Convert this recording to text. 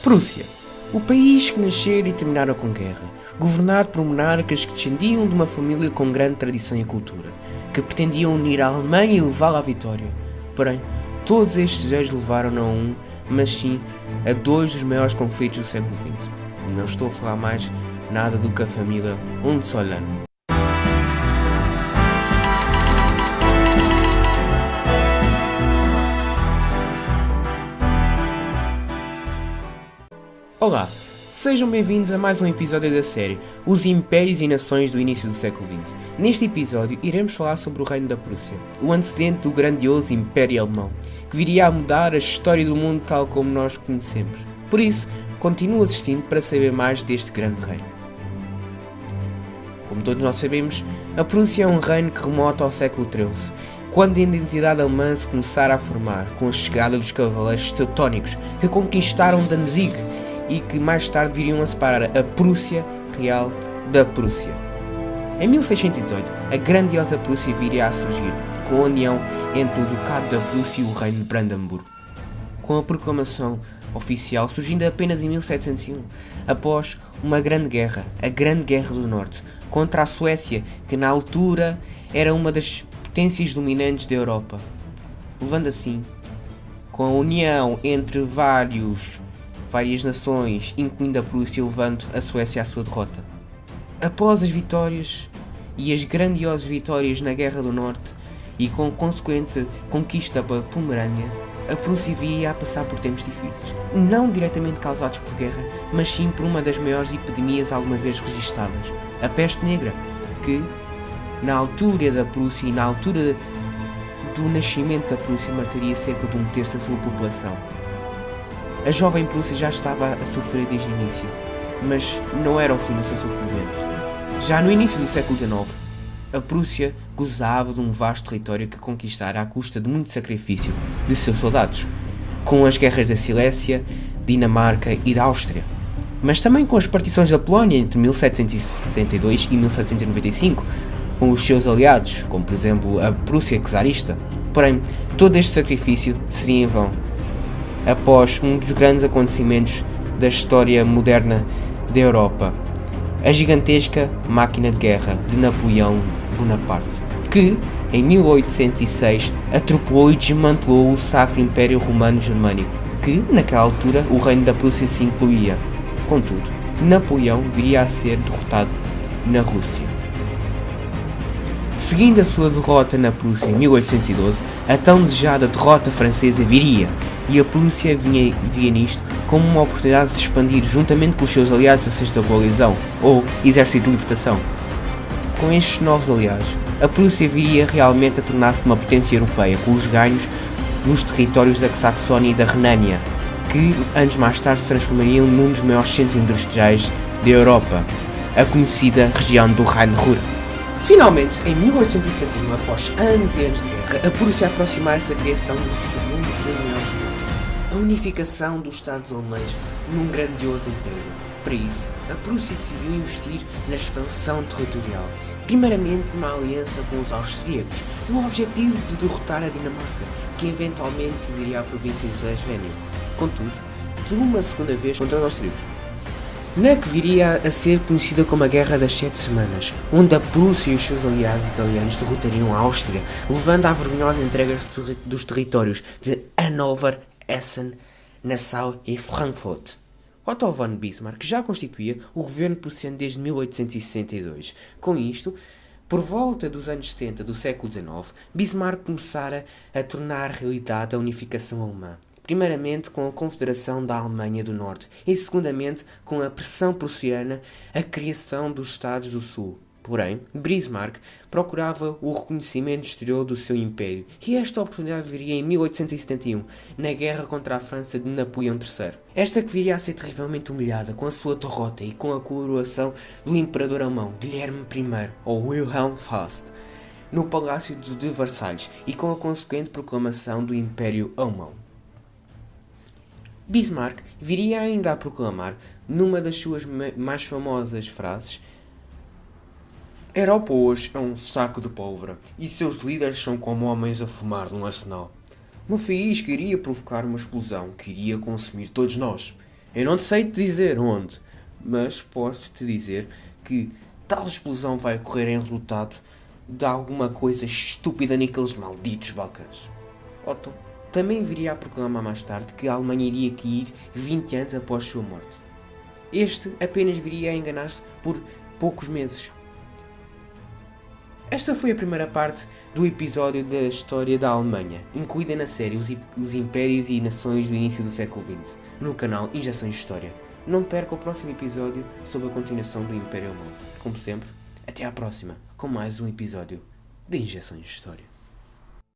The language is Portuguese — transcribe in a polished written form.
Prússia, o país que nascera e terminara com guerra, governado por monarcas que descendiam de uma família com grande tradição e cultura, que pretendiam unir a Alemanha e levá-la à vitória. Porém, todos estes desejos levaram-no a um, mas sim a dois dos maiores conflitos do século XX. Não estou a falar mais nada do que a família Hohenzollern. Olá, sejam bem-vindos a mais um episódio da série Os Impérios e Nações do Início do século XX. Neste episódio iremos falar sobre o Reino da Prússia, o antecedente do grandioso Império Alemão, que viria a mudar a história do mundo tal como nós conhecemos. Por isso, continue assistindo para saber mais deste grande reino. Como todos nós sabemos, a Prússia é um reino que remota ao século XIII, quando a identidade alemã se começara a formar com a chegada dos cavaleiros teutónicos que conquistaram Danzig e que mais tarde viriam a separar a Prússia Real da Prússia. Em 1618, a grandiosa Prússia viria a surgir, com a união entre o Ducado da Prússia e o Reino de Brandemburgo, com a proclamação oficial surgindo apenas em 1701, após uma grande guerra, a Grande Guerra do Norte, contra a Suécia, que na altura era uma das potências dominantes da Europa, levando assim, com a união entre várias nações, incluindo a Prússia, levando a Suécia à sua derrota. Após as vitórias e as grandiosas vitórias na Guerra do Norte e com a consequente conquista da Pomerânia, a Prússia viria a passar por tempos difíceis, não diretamente causados por guerra, mas sim por uma das maiores epidemias alguma vez registadas, a peste negra, que na altura da Prússia e na altura do nascimento da Prússia mataria cerca de um terço da sua população. A jovem Prússia já estava a sofrer desde o início, mas não era o fim do seu sofrimento. Já no início do século XIX, a Prússia gozava de um vasto território que conquistara à custa de muito sacrifício de seus soldados, com as guerras da Silésia, Dinamarca e da Áustria, mas também com as partições da Polónia entre 1772 e 1795, com os seus aliados, como por exemplo a Prússia czarista. Porém, todo este sacrifício seria em vão, após um dos grandes acontecimentos da história moderna da Europa, a gigantesca máquina de guerra de Napoleão Bonaparte, que, em 1806, atropelou e desmantelou o Sacro Império Romano Germânico, que, naquela altura, o reino da Prússia se incluía. Contudo, Napoleão viria a ser derrotado na Rússia. Seguindo a sua derrota na Prússia em 1812, a tão desejada derrota francesa viria, e a Prússia via nisto como uma oportunidade de se expandir juntamente com os seus aliados da Sexta Coalizão, ou Exército de Libertação. Com estes novos aliados, a Prússia viria realmente a tornar-se uma potência europeia, com os ganhos nos territórios da Saxónia e da Renânia, que anos mais tarde se transformariam num dos maiores centros industriais da Europa, a conhecida região do Rhine-Ruhr. Finalmente, em 1871, após anos e anos de guerra, a Prússia aproximara-se da criação de um dos seus maiores sonhos, a unificação dos Estados alemães num grandioso império. Para isso, a Prússia decidiu investir na expansão territorial, primeiramente numa aliança com os austríacos, no objetivo de derrotar a Dinamarca, que eventualmente cederia à província de Slesvênia, contudo, de uma segunda vez contra os austríacos, na que viria a ser conhecida como a Guerra das 7 Semanas, onde a Prússia e os seus aliados italianos derrotariam a Áustria, levando à vergonhosa entrega dos territórios de Hannover, Essen, Nassau e Frankfurt. Otto von Bismarck já constituía o governo prussiano desde 1862. Com isto, por volta dos anos 70 do século XIX, Bismarck começara a tornar realidade a unificação alemã. Primeiramente com a Confederação da Alemanha do Norte e segundamente com a pressão prussiana a criação dos Estados do Sul. Porém, Bismarck procurava o reconhecimento exterior do seu império e esta oportunidade viria em 1871, na guerra contra a França de Napoleão III. Esta que viria a ser terrivelmente humilhada com a sua derrota e com a coroação do imperador alemão Guilherme I, ou Wilhelm Fast, no Palácio de Versalhes e com a consequente proclamação do Império Alemão. Bismarck viria ainda a proclamar, numa das suas mais famosas frases: "A Europa hoje é um saco de pólvora, e seus líderes são como homens a fumar num arsenal. Uma faísca iria provocar uma explosão que iria consumir todos nós. Eu não sei te dizer onde, mas posso te dizer que tal explosão vai ocorrer em resultado de alguma coisa estúpida naqueles malditos Balcãs. Otto também viria a proclamar mais tarde que a Alemanha iria cair 20 anos após sua morte. Este apenas viria a enganar-se por poucos meses. Esta foi a primeira parte do episódio da história da Alemanha, incluída na série os Impérios e Nações do início do século XX, no canal Injeções de História. Não perca o próximo episódio sobre a continuação do Império Alemão. Como sempre, até à próxima, com mais um episódio de Injeções de História.